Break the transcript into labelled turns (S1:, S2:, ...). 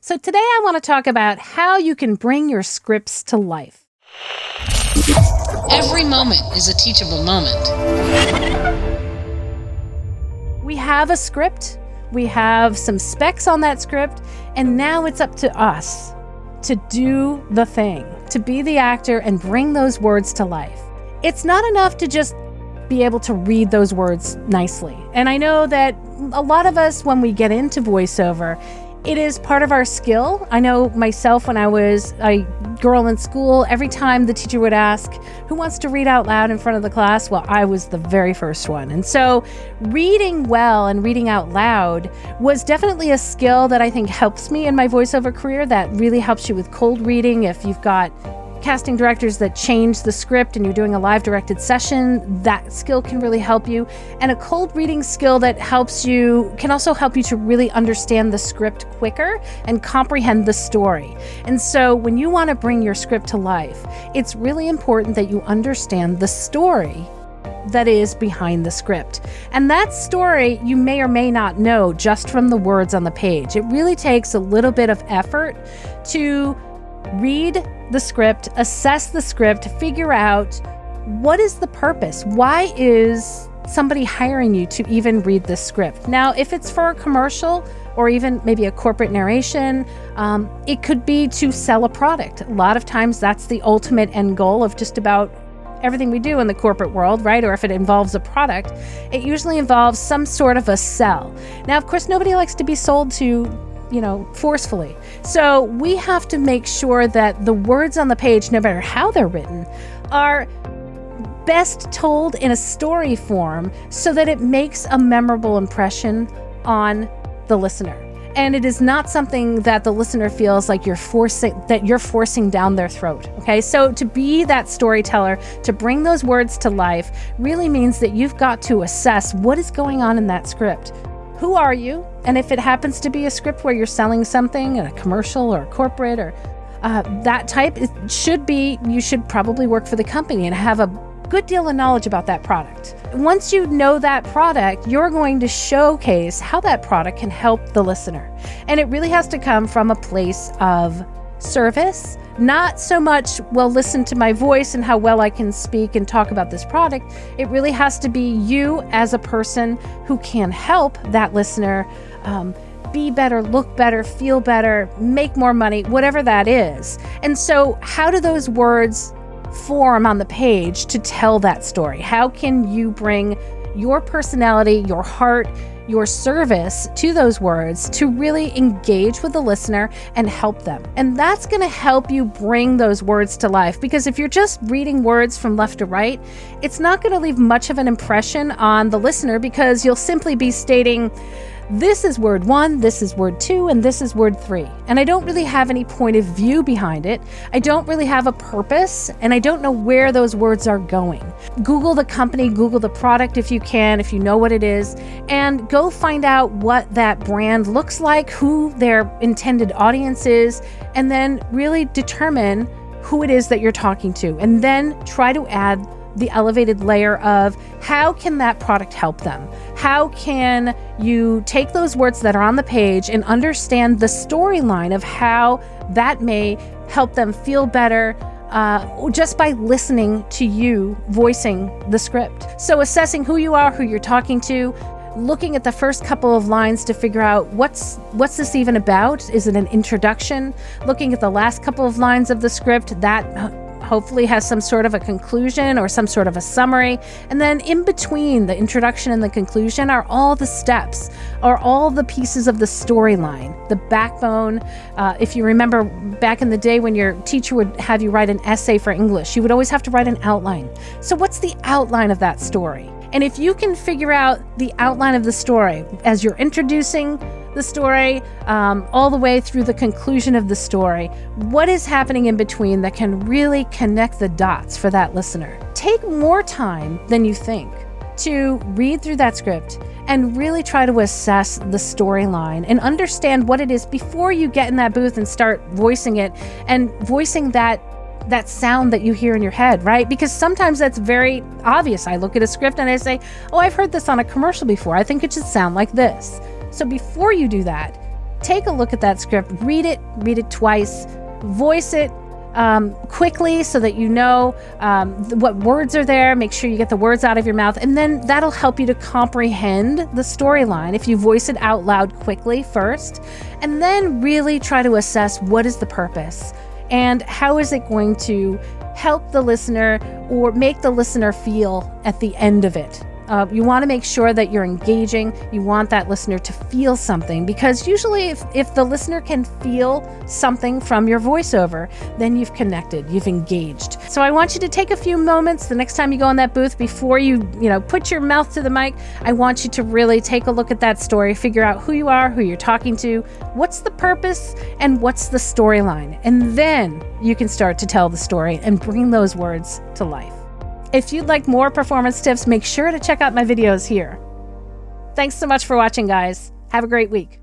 S1: So today I want to talk about how you can bring your scripts to life.
S2: Every moment is a teachable moment.
S1: We have a script, we have some specs on that script, and now it's up to us to do the thing, to be the actor and bring those words to life. It's not enough to just be able to read those words nicely. And I know that a lot of us, when we get into voiceover, it is part of our skill. I know myself, when I was a girl in school, every time the teacher would ask, who wants to read out loud in front of the class? Well, I was the very first one. And so reading well and reading out loud was definitely a skill that I think helps me in my voiceover career, that really helps you with cold reading. If you've got casting directors that change the script and you're doing a live directed session, that skill can really help you. And a cold reading skill that can also help you to really understand the script quicker and comprehend the story. And so when you want to bring your script to life, it's really important that you understand the story that is behind the script. And that story you may or may not know just from the words on the page. It really takes a little bit of effort to read the script, assess the script, figure out what is the purpose. Why is somebody hiring you to even read this script? Now, if it's for a commercial or even maybe a corporate narration, it could be to sell a product. A lot of times that's the ultimate end goal of just about everything we do in the corporate world, right? Or if it involves a product, it usually involves some sort of a sell. Now, of course, nobody likes to be sold to forcefully. So we have to make sure that the words on the page, no matter how they're written, are best told in a story form so that it makes a memorable impression on the listener. And it is not something that the listener feels like you're forcing down their throat. Okay, so to be that storyteller, to bring those words to life, really means that you've got to assess what is going on in that script. Who are you? And if it happens to be a script where you're selling something, a commercial or a corporate or that type, you should probably work for the company and have a good deal of knowledge about that product. Once you know that product, you're going to showcase how that product can help the listener. And it really has to come from a place of service, not so much, well, listen to my voice and how well I can speak and talk about this product. It really has to be you as a person who can help that listener be better, look better, feel better, make more money, whatever that is. And so how do those words form on the page to tell that story? How can you bring your personality, your heart, your service to those words to really engage with the listener and help them? And that's going to help you bring those words to life, because if you're just reading words from left to right, it's not going to leave much of an impression on the listener, because you'll simply be stating, this is word 1, this is word 2, and this is word 3. And I don't really have any point of view behind it. I don't really have a purpose, and I don't know where those words are going. Google the company, Google the product if you can, if you know what it is, and go find out what that brand looks like, who their intended audience is, and then really determine who it is that you're talking to. And then try to add the elevated layer of how can that product help them? How can you take those words that are on the page and understand the storyline of how that may help them feel better just by listening to you voicing the script. So assessing who you are, who you're talking to, looking at the first couple of lines to figure out what's this even about? Is it an introduction? Looking at the last couple of lines of the script, that hopefully has some sort of a conclusion or some sort of a summary. And then in between the introduction and the conclusion are all the steps, or all the pieces of the storyline, the backbone. If you remember back in the day when your teacher would have you write an essay for English, you would always have to write an outline. So what's the outline of that story? And if you can figure out the outline of the story as you're introducing the story, all the way through the conclusion of the story, what is happening in between that can really connect the dots for that listener? Take more time than you think to read through that script and really try to assess the storyline and understand what it is before you get in that booth and start voicing it, and voicing that sound that you hear in your head, right? Because sometimes that's very obvious. I look at a script and I say, oh, I've heard this on a commercial before. I think it should sound like this. So before you do that, take a look at that script, read it twice, voice it quickly so that you know what words are there. Make sure you get the words out of your mouth, and then that'll help you to comprehend the storyline if you voice it out loud quickly first, and then really try to assess what is the purpose and how is it going to help the listener or make the listener feel at the end of it. You want to make sure that you're engaging. You want that listener to feel something, because usually if the listener can feel something from your voiceover, then you've connected, you've engaged. So I want you to take a few moments the next time you go in that booth before you put your mouth to the mic. I want you to really take a look at that story, figure out who you are, who you're talking to, what's the purpose, and what's the storyline. And then you can start to tell the story and bring those words to life. If you'd like more performance tips, make sure to check out my videos here. Thanks so much for watching, guys. Have a great week.